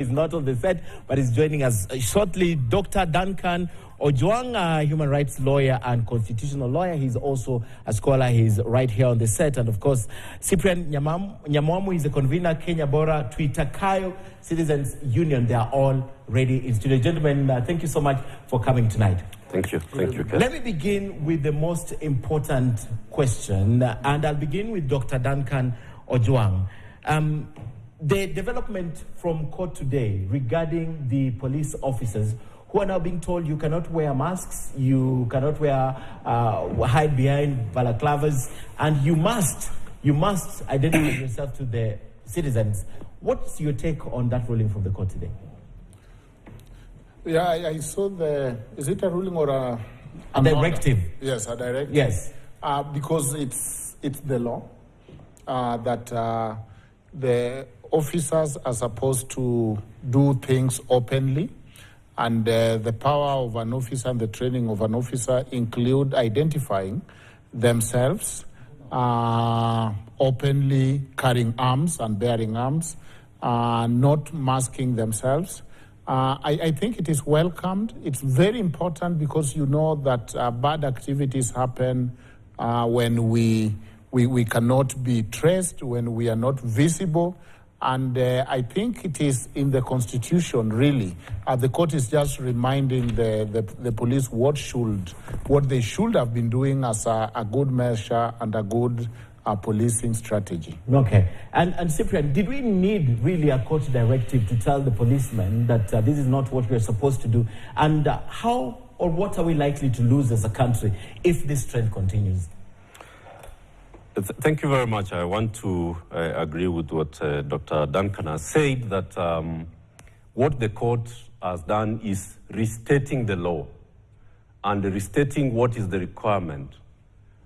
He's not on the set, but he's joining us shortly. Dr. Duncan Ojwang, a human rights lawyer and constitutional lawyer. He's also a scholar. He's right here on the set. And of course, Cyprian Nyamwamu is the convener, Kenya Bora, Tuitakayo Citizens Union. They are all ready in studio. Gentlemen, thank you so much for coming tonight. Thank you. Thank you, Ken. Let me begin with the most important question, and I'll begin with Dr. Duncan Ojwang. The development from court today regarding the police officers who are now being told you cannot wear masks, you cannot hide behind balaclavas, and you must identify yourself to the citizens. What's your take on that ruling from the court today? Yeah, I saw is it a ruling or a directive? Yes, a directive. Yes. Because it's the law that the officers are supposed to do things openly, and the power of an officer and the training of an officer include identifying themselves, openly carrying arms and bearing arms, not masking themselves. I think it is welcomed. It's very important because you know that bad activities happen when we cannot be traced, when we are not visible. And I think it is in the Constitution, really. The court is just reminding the police what they should have been doing as a good measure and a good policing strategy. Okay. And Cyprian, did we need really a court directive to tell the policemen that this is not what we're supposed to do? And how or what are we likely to lose as a country if this trend continues? Thank you very much. I want to agree with what Dr. Duncan has said, that what the court has done is restating the law and restating what is the requirement.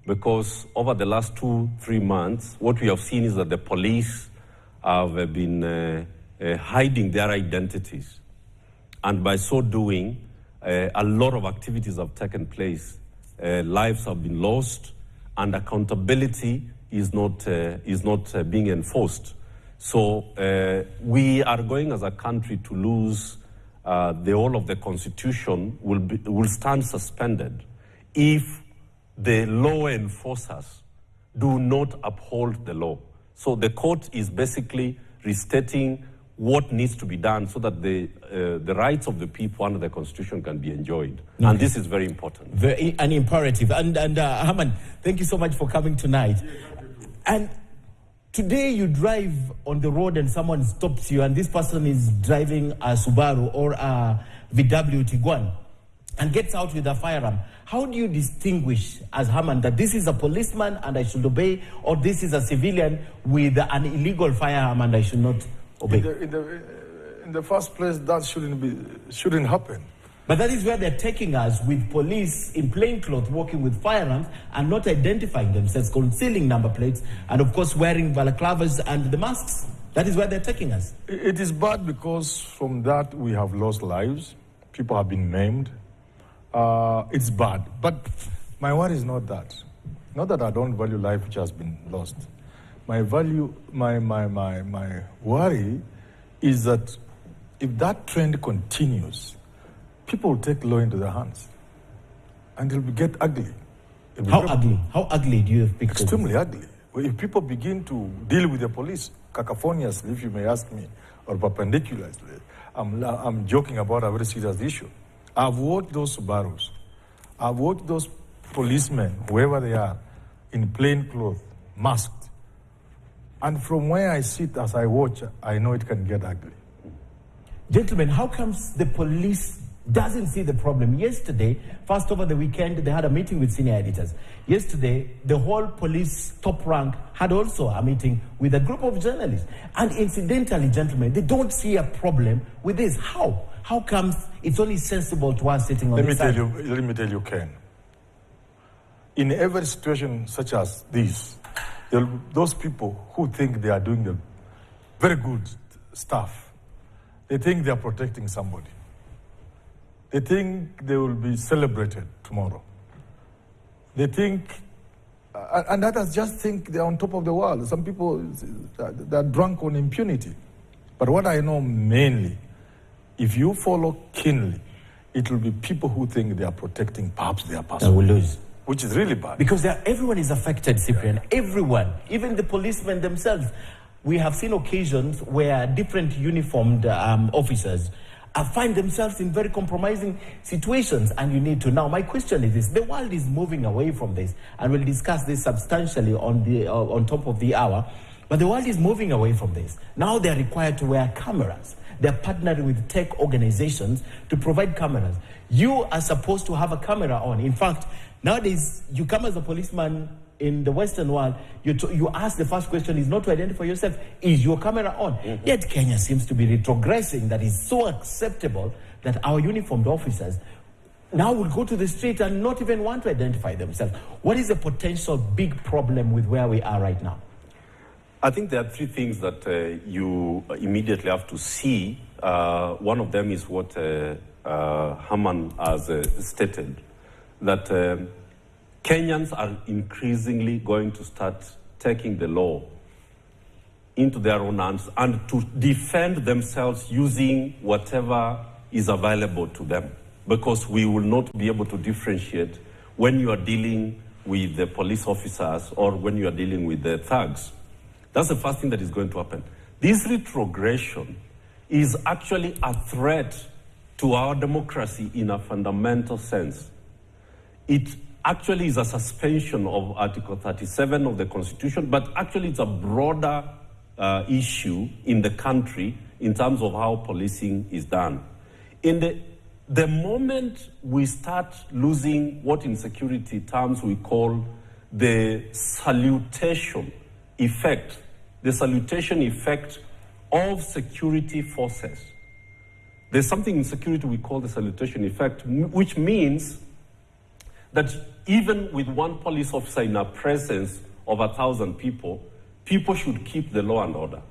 Because over the last 2-3 months, what we have seen is that the police have been hiding their identities. And by so doing, a lot of activities have taken place. Lives have been lost, and accountability is not being enforced. So we are going as a country to lose the whole of the Constitution will stand suspended if the law enforcers do not uphold the law. So the court is basically restating what needs to be done so that the rights of the people under the Constitution can be enjoyed. Okay. And this is very important. An imperative. And Haman, thank you so much for coming tonight. And today you drive on the road and someone stops you, and this person is driving a Subaru or a VW Tiguan and gets out with a firearm. How do you distinguish as Haman that this is a policeman and I should obey, or this is a civilian with an illegal firearm and I should not obey? In the first place, that shouldn't happen. But that is where they're taking us, with police in plain clothes walking with firearms and not identifying themselves, concealing number plates, and of course wearing balaclavas and the masks. That is where they're taking us. It is bad because from that we have lost lives. People have been maimed. It's bad. But my worry is not that. Not that I don't value life which has been lost. My worry is that if that trend continues, people will take law into their hands, and it will get ugly. How ugly? How ugly do you think? Extremely ugly. Well, if people begin to deal with the police cacophoniously, if you may ask me, or perpendicularly, I'm joking about a very serious issue. I've watched those Subarus. I've watched those policemen, whoever they are, in plain clothes, masked. And from where I sit as I watch, I know it can get ugly. Gentlemen, how comes the police doesn't see the problem? Yesterday, first over the weekend, they had a meeting with senior editors. Yesterday, the whole police top rank had also a meeting with a group of journalists. And incidentally, gentlemen, they don't see a problem with this. How? How comes it's only sensible to us sitting on this side? Let me tell you, Ken. In every situation such as this, those people who think they are doing the very good stuff, they think they are protecting somebody. They think they will be celebrated tomorrow. They think, and others just think they're on top of the world. Some people, they're drunk on impunity. But what I know mainly If you follow keenly, it will be people who think they are protecting perhaps their person. That will lose. Which is really bad. Because everyone is affected, Cyprian. Everyone. Even the policemen themselves. We have seen occasions where different uniformed officers find themselves in very compromising situations, and you need to. Now, my question is this. The world is moving away from this, and we'll discuss this substantially on top of the hour. But the world is moving away from this. Now they're required to wear cameras. They're partnering with tech organizations to provide cameras. You are supposed to have a camera on. In fact, nowadays, you come as a policeman in the Western world, you ask the first question is not to identify yourself, is your camera on? Mm-hmm. Yet Kenya seems to be retrogressing. That is so acceptable that our uniformed officers now will go to the street and not even want to identify themselves. What is the potential big problem with where we are right now? I think there are three things that you immediately have to see. One of them is what Herman has stated, that Kenyans are increasingly going to start taking the law into their own hands and to defend themselves using whatever is available to them, because we will not be able to differentiate when you are dealing with the police officers or when you are dealing with the thugs. That's the first thing that is going to happen. This retrogression is actually a threat to our democracy in a fundamental sense. It actually is a suspension of Article 37 of the Constitution, but actually it's a broader issue in the country in terms of how policing is done. In the moment we start losing what in security terms we call the salutation effect of security forces. There's something in security we call the salutation effect, which means that even with one police officer in a presence of 1,000 people, people should keep the law and order.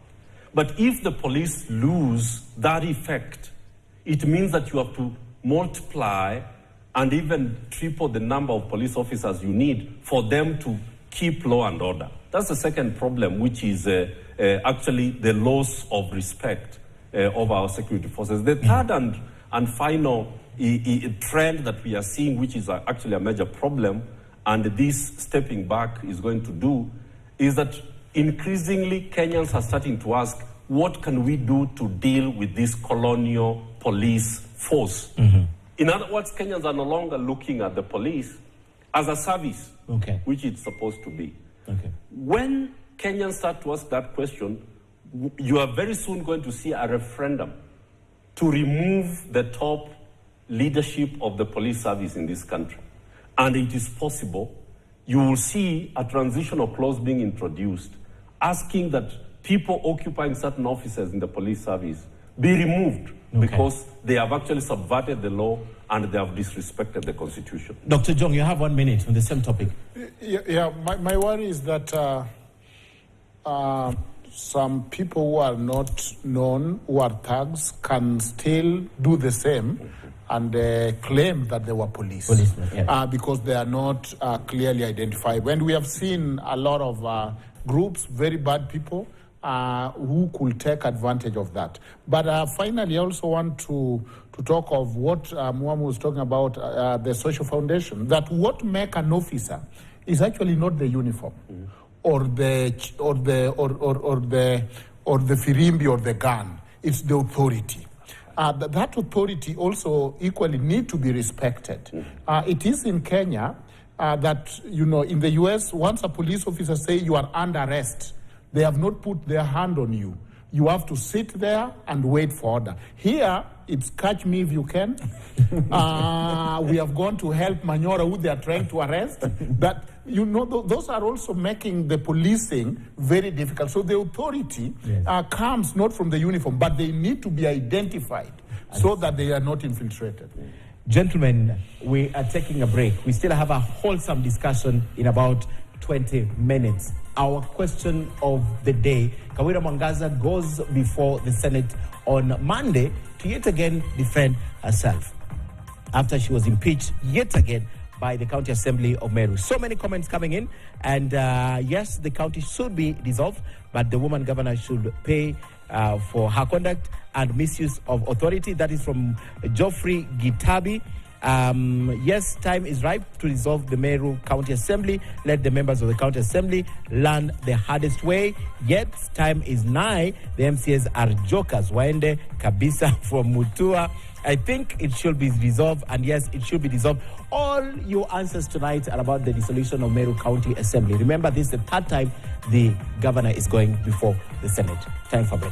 But if the police lose that effect, it means that you have to multiply and even triple the number of police officers you need for them to keep law and order. That's the second problem, which is actually the loss of respect of our security forces. The third and final trend that we are seeing, which is actually a major problem, and this stepping back is going to do, is that increasingly Kenyans are starting to ask, what can we do to deal with this colonial police force? Mm-hmm. In other words, Kenyans are no longer looking at the police as a service, which it's supposed to be. Okay. When Kenyans start to ask that question, you are very soon going to see a referendum to remove the top leadership of the police service in this country. And it is possible. You will see a transitional clause being introduced asking that people occupying certain offices in the police service be removed because they have actually subverted the law and they have disrespected the Constitution. Dr. Jong, you have 1 minute on the same topic. My worry is that some people who are not known, who are thugs, can still do the same and claim that they were policemen, because they are not clearly identified. When we have seen a lot of groups, very bad people, who could take advantage of that. But finally, I also want to talk of what Muamu was talking about, the social foundation, that what make an officer is actually not the uniform or the firimbi or the gun. It's the authority. That authority also equally need to be respected. It is in Kenya that, in the US, once a police officer say you are under arrest, they have not put their hand on you. You have to sit there and wait for order. Here, it's catch me if you can. We have gone to help Manyora, who they are trying to arrest. But, those are also making the policing very difficult. So the authority comes not from the uniform, but they need to be identified so that they are not infiltrated. Gentlemen, we are taking a break. We still have a wholesome discussion in about 20 minutes. Our question of the day, Kawira Mwangaza goes before the Senate on Monday to yet again defend herself after she was impeached yet again by the County Assembly of Meru. So many comments coming in, and yes, the county should be dissolved, but the woman governor should pay for her conduct and misuse of authority. That is from Geoffrey Gitabi. Yes, time is ripe to dissolve the Meru County Assembly. Let the members of the County Assembly learn the hardest way. Yet, time is nigh. The MCAs are jokers. Waende Kabisa from Mutua. I think it should be dissolved, and yes, it should be dissolved. All your answers tonight are about the dissolution of Meru County Assembly. Remember, this is the third time the governor is going before the Senate. Time for break.